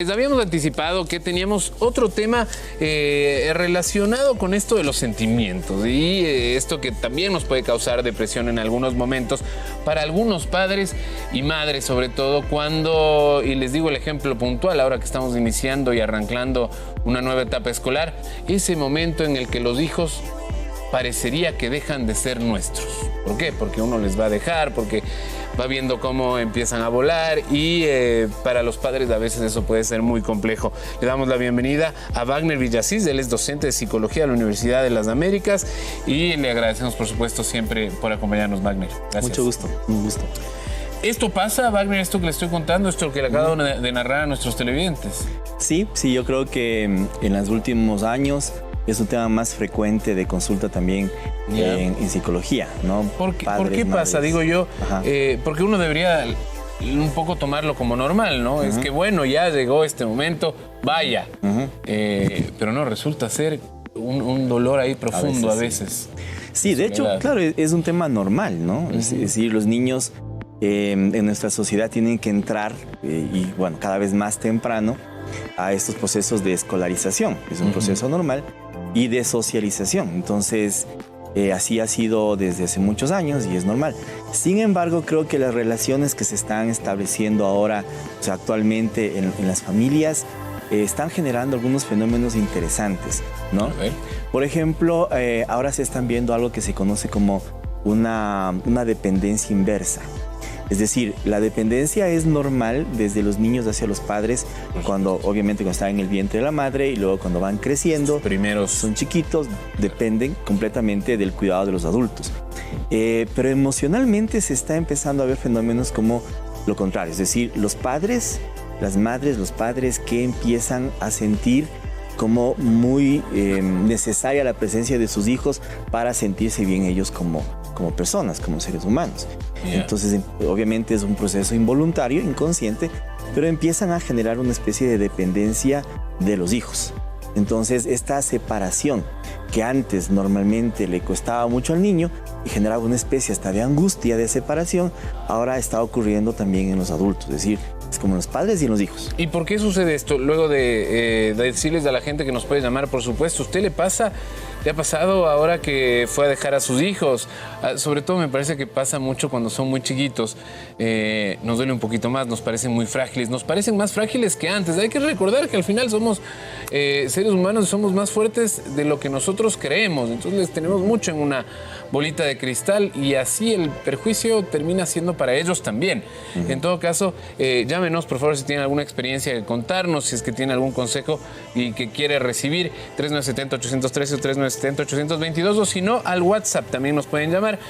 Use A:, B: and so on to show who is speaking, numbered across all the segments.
A: Les habíamos anticipado que teníamos otro tema relacionado con esto de los sentimientos y esto que también nos puede causar depresión en algunos momentos para algunos padres y madres, sobre todo cuando, y les digo el ejemplo puntual, ahora que estamos iniciando y arrancando una nueva etapa escolar, ese momento en el que los hijos parecería que dejan de ser nuestros. ¿Por qué? Porque uno les va a dejar, porque va viendo cómo empiezan a volar y para los padres a veces eso puede ser muy complejo. Le damos la bienvenida a Wagner Villasís, él es docente de Psicología de la Universidad de las Américas y le agradecemos por supuesto siempre por acompañarnos, Wagner. Gracias.
B: Mucho gusto, un gusto.
A: ¿Esto pasa, Wagner, esto que le estoy contando, esto que le acabo de narrar a nuestros televidentes?
B: Sí, yo creo que en los últimos años es un tema más frecuente de consulta también en psicología, ¿no?
A: ¿Por qué pasa? Digo yo, porque uno debería un poco tomarlo como normal, ¿no? Es que bueno, ya llegó este momento, vaya. Pero no, resulta ser un dolor ahí profundo a veces.
B: Sí, de hecho, claro, es un tema normal, ¿no? Es decir, los niños en nuestra sociedad tienen que entrar, y bueno, cada vez más temprano, a estos procesos de escolarización. Es un proceso normal. Y de socialización. Entonces, así ha sido desde hace muchos años y es normal. Sin embargo, creo que las relaciones que se están estableciendo ahora, o sea, actualmente en las familias, están generando algunos fenómenos interesantes, ¿no? Por ejemplo, ahora se están viendo algo que se conoce como una dependencia inversa. Es decir, la dependencia es normal desde los niños hacia los padres, obviamente cuando están en el vientre de la madre y luego cuando van creciendo,
A: primeros
B: son chiquitos, dependen completamente del cuidado de los adultos. Pero emocionalmente se está empezando a ver fenómenos como lo contrario, es decir, los padres, las madres, los padres que empiezan a sentir como muy necesaria la presencia de sus hijos para sentirse bien ellos como personas, como seres humanos. Entonces, obviamente es un proceso involuntario, inconsciente, pero empiezan a generar una especie de dependencia de los hijos. Entonces, esta separación que antes normalmente le costaba mucho al niño y generaba una especie hasta de angustia de separación, ahora está ocurriendo también en los adultos, es decir, es como en los padres y en los hijos.
A: ¿Y por qué sucede esto? Luego de decirles a la gente que nos puede llamar, por supuesto, ¿usted le ha pasado ahora que fue a dejar a sus hijos? Sobre todo me parece que pasa mucho cuando son muy chiquitos. Nos duele un poquito más, nos parecen muy frágiles, nos parecen más frágiles que antes. Hay que recordar que al final somos seres humanos y somos más fuertes de lo que nosotros creemos. Entonces les tenemos mucho en una bolita de cristal y así el perjuicio termina siendo para ellos también. En todo caso, llámenos por favor si tienen alguna experiencia que contarnos, si es que tiene algún consejo y que quiere recibir, 3970-813 o 3970-822, o si no, al WhatsApp también nos pueden llamar,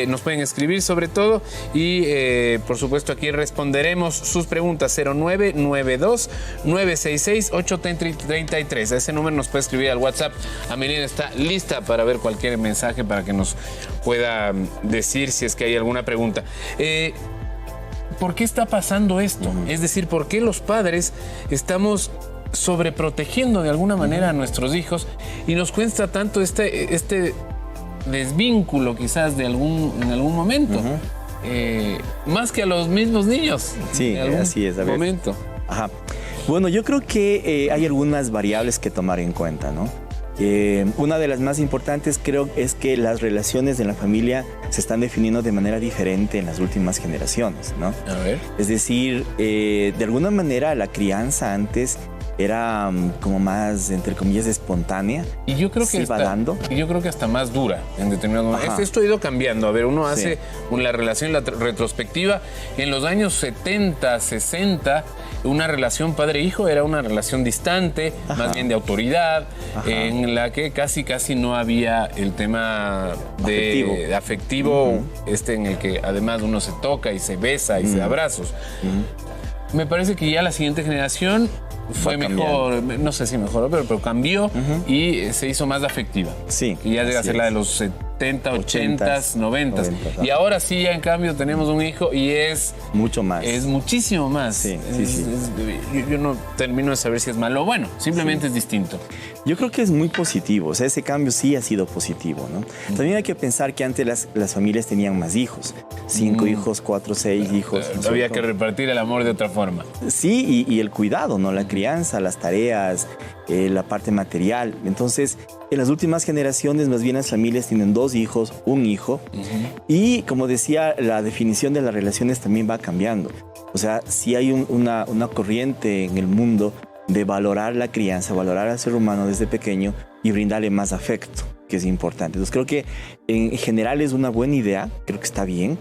A: nos pueden escribir sobre todo y por supuesto aquí responderemos sus preguntas. 0992-966-833. A ese número nos puede escribir al WhatsApp. Amelina está lista para ver cualquier mensaje para que nos pueda decir si es que hay alguna pregunta. ¿Por qué está pasando esto? Es decir, ¿por qué los padres estamos sobreprotegiendo de alguna manera a nuestros hijos y nos cuesta tanto este desvínculo quizás en algún momento? Más que a los mismos niños.
B: Sí, así es. A ver.
A: Momento.
B: Ajá. Bueno, yo creo que hay algunas variables que tomar en cuenta, ¿no? Una de las más importantes creo es que las relaciones en la familia se están definiendo de manera diferente en las últimas generaciones, ¿no?
A: A ver.
B: Es decir, de alguna manera la crianza antes era como más, entre comillas, espontánea.
A: Y yo creo que hasta más dura en determinados momentos. Esto ha ido cambiando. A ver, uno hace la relación, la retrospectiva. En los años 70, 60, una relación padre-hijo era una relación distante, más bien de autoridad, en la que casi no había el tema de afectivo, en el que además uno se toca y se besa y se da abrazos. Me parece que ya la siguiente generación fue mejor, no sé si mejoró, pero cambió y se hizo más afectiva.
B: Sí.
A: Y ya llega a ser la de los 70, 80, 90. Y ahora sí, ya en cambio, tenemos un hijo y es...
B: Mucho más.
A: Es muchísimo más.
B: Sí.
A: Yo no termino de saber si es malo o bueno, simplemente es distinto.
B: Yo creo que es muy positivo, o sea, ese cambio sí ha sido positivo, ¿no? También hay que pensar que antes las familias tenían más hijos, 5 hijos, 4, 6 hijos.
A: Había que repartir el amor de otra forma.
B: Sí, y el cuidado, ¿no? La crianza, las tareas, la parte material. Entonces, en las últimas generaciones, más bien las familias tienen 2 hijos, 1 hijo. Y como decía, la definición de las relaciones también va cambiando. O sea, sí hay una corriente en el mundo de valorar la crianza, valorar al ser humano desde pequeño y brindarle más afecto, que es importante. Entonces creo que en general es una buena idea, creo que está bien,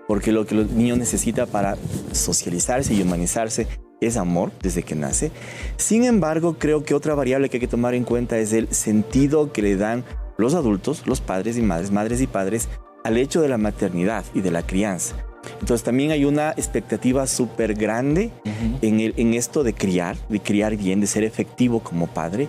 B: porque lo que los niños necesitan para socializarse y humanizarse es amor desde que nace. Sin embargo, creo que otra variable que hay que tomar en cuenta es el sentido que le dan los adultos, los padres y madres y padres, al hecho de la maternidad y de la crianza. Entonces también hay una expectativa súper grande en esto de criar bien, de ser efectivo como padre.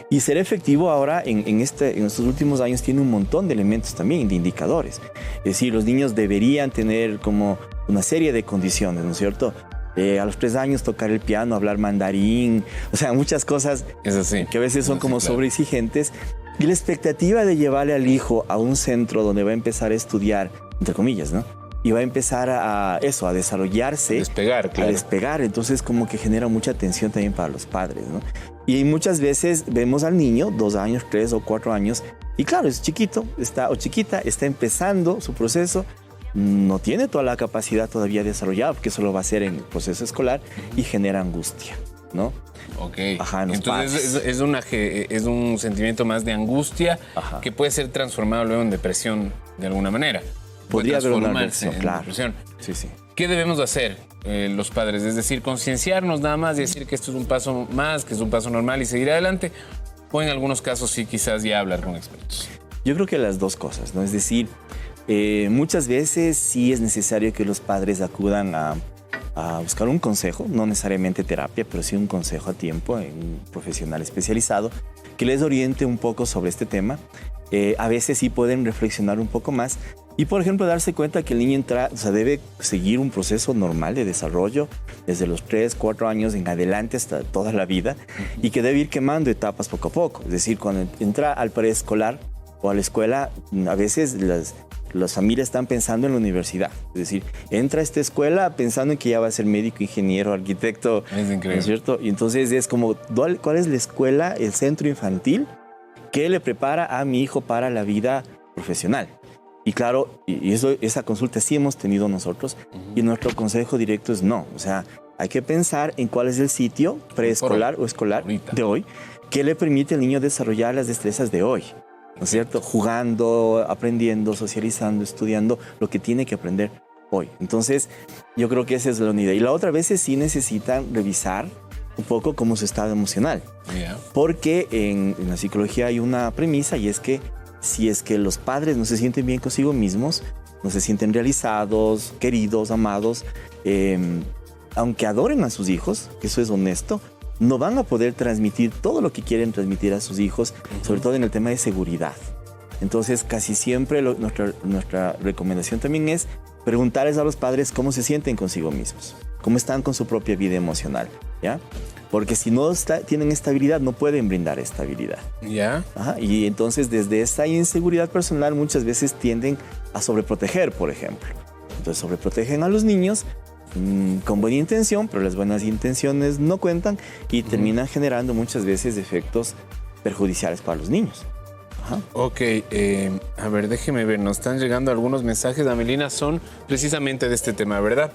B: Y ser efectivo ahora en estos últimos años tiene un montón de elementos también, de indicadores. Es decir, los niños deberían tener como una serie de condiciones, ¿no es cierto? A los 3 años tocar el piano, hablar mandarín, o sea, muchas cosas que a veces son como sobreexigentes. Y la expectativa de llevarle al hijo a un centro donde va a empezar a estudiar, entre comillas, ¿no? Y va a empezar a desarrollarse.
A: A
B: despegar. Entonces como que genera mucha tensión también para los padres, ¿no? Y muchas veces vemos al niño, 2 años, 3 o 4 años, y claro, es chiquito, chiquita, está empezando su proceso, no tiene toda la capacidad todavía desarrollada, porque eso lo va a hacer en el proceso escolar y genera angustia, ¿no?
A: Ok.
B: Ajá,
A: entonces es un sentimiento más de angustia que puede ser transformado luego en depresión de alguna manera.
B: Podría haber una
A: transformarse en
B: claro.
A: depresión.
B: Sí.
A: ¿Qué debemos hacer los padres? Es decir, concienciarnos nada más y decir que esto es un paso más, que es un paso normal y seguir adelante. O en algunos casos sí, quizás ya hablar con expertos.
B: Yo creo que las dos cosas, ¿no? Es decir, muchas veces sí es necesario que los padres acudan a buscar un consejo, no necesariamente terapia, pero sí un consejo a tiempo en un profesional especializado que les oriente un poco sobre este tema. A veces sí pueden reflexionar un poco más y, por ejemplo, darse cuenta que el niño debe seguir un proceso normal de desarrollo desde los 3, 4 años en adelante hasta toda la vida y que debe ir quemando etapas poco a poco. Es decir, cuando entra al preescolar o a la escuela, a veces las familias están pensando en la universidad. Es decir, entra a esta escuela pensando en que ya va a ser médico, ingeniero, arquitecto.
A: Es increíble.
B: ¿No es cierto? Y entonces es como, ¿cuál es la escuela, el centro infantil que le prepara a mi hijo para la vida profesional? Y claro, esa consulta sí hemos tenido nosotros y nuestro consejo directo es no. O sea, hay que pensar en cuál es el sitio preescolar o escolar de hoy que le permite al niño desarrollar las destrezas de hoy. ¿No es cierto? Jugando, aprendiendo, socializando, estudiando lo que tiene que aprender hoy. Entonces, yo creo que esa es la unidad. Y la otra vez sí necesitan revisar un poco cómo su estado emocional. Porque en la psicología hay una premisa y es que si es que los padres no se sienten bien consigo mismos, no se sienten realizados, queridos, amados, aunque adoren a sus hijos, que eso es honesto, no van a poder transmitir todo lo que quieren transmitir a sus hijos, sobre todo en el tema de seguridad. Entonces, casi siempre nuestra recomendación también es preguntarles a los padres cómo se sienten consigo mismos, cómo están con su propia vida emocional, ¿ya? Porque si no tienen estabilidad, no pueden brindar estabilidad.
A: ¿Ya?
B: Y entonces, desde esta inseguridad personal, muchas veces tienden a sobreproteger, por ejemplo. Entonces, sobreprotegen a los niños con buena intención, pero las buenas intenciones no cuentan y terminan generando muchas veces efectos perjudiciales para los niños.
A: Ok, a ver, déjeme ver, nos están llegando algunos mensajes, Amelina, son precisamente de este tema, ¿verdad?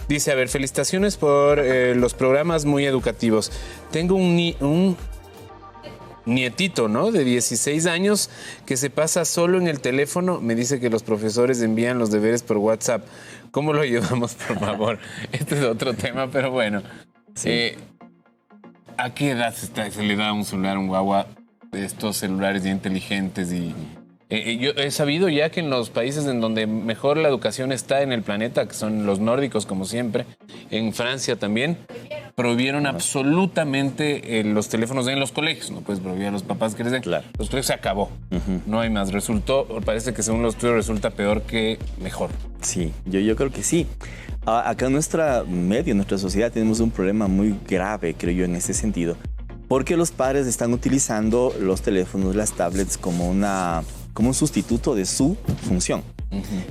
A: Dice, a ver, felicitaciones por los programas muy educativos. Tengo un nietito, ¿no? De 16 años que se pasa solo en el teléfono. Me dice que los profesores envían los deberes por WhatsApp. ¿Cómo lo ayudamos, por favor? Este es otro tema, pero bueno. Sí. ¿A qué edad se le da un celular a un guagua? Estos celulares ya inteligentes y... yo he sabido ya que en los países en donde mejor la educación está en el planeta, que son los nórdicos como siempre, en Francia también, prohibieron absolutamente los teléfonos en los colegios. No puedes prohibir a los papás que les den.
B: Claro.
A: Los colegios se acabó. No hay más. Parece que según los estudios resulta peor que mejor.
B: Sí, yo creo que sí. Acá en nuestra sociedad tenemos un problema muy grave, creo yo, en ese sentido. Porque los padres están utilizando los teléfonos, las tablets como un sustituto de su función.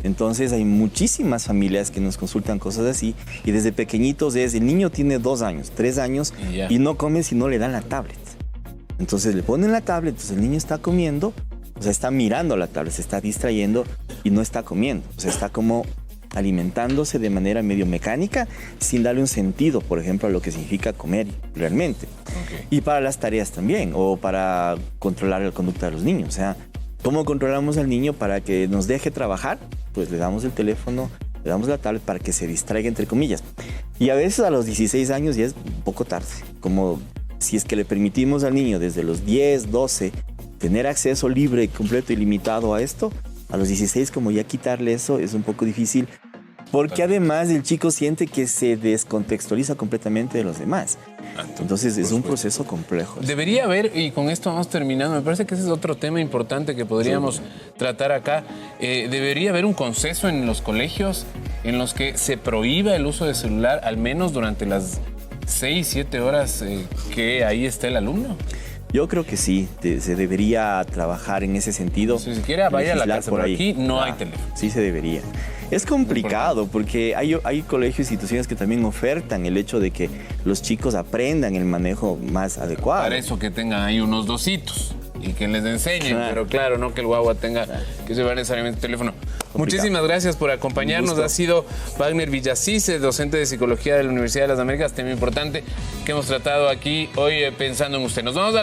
B: Entonces hay muchísimas familias que nos consultan cosas así y desde pequeñitos el niño tiene 2 años, 3 años y no come si no le dan la tablet. Entonces le ponen la tablet, entonces el niño está comiendo, o sea, está mirando la tablet, se está distrayendo y no está comiendo. O sea, está como alimentándose de manera medio mecánica sin darle un sentido, por ejemplo, a lo que significa comer realmente. Y para las tareas también, o para controlar la conducta de los niños. O sea, ¿cómo controlamos al niño para que nos deje trabajar? Pues le damos el teléfono, le damos la tablet para que se distraiga, entre comillas. Y a veces a los 16 años ya es un poco tarde. Como si es que le permitimos al niño desde los 10, 12 tener acceso libre, completo y limitado a esto, a los 16 como ya quitarle eso es un poco difícil. Porque además el chico siente que se descontextualiza completamente de los demás. Entonces es un proceso complejo.
A: Debería haber, y con esto vamos terminando, me parece que ese es otro tema importante que podríamos tratar acá. Debería haber un consenso en los colegios en los que se prohíba el uso de celular, al menos durante las 6, 7 horas que ahí está el alumno.
B: Yo creo que sí, se debería trabajar en ese sentido.
A: Si siquiera vaya a la casa, por aquí no hay teléfono.
B: Sí se debería. Es complicado porque hay colegios e instituciones que también ofertan el hecho de que los chicos aprendan el manejo más adecuado.
A: Para eso que tengan ahí unos dositos y que les enseñen, pero claro, no que el guagua tenga que llevar necesariamente el teléfono. Muchísimas gracias por acompañarnos. Ha sido Wagner Villasís, docente de Psicología de la Universidad de las Américas, tema importante que hemos tratado aquí hoy pensando en usted. Nos vamos a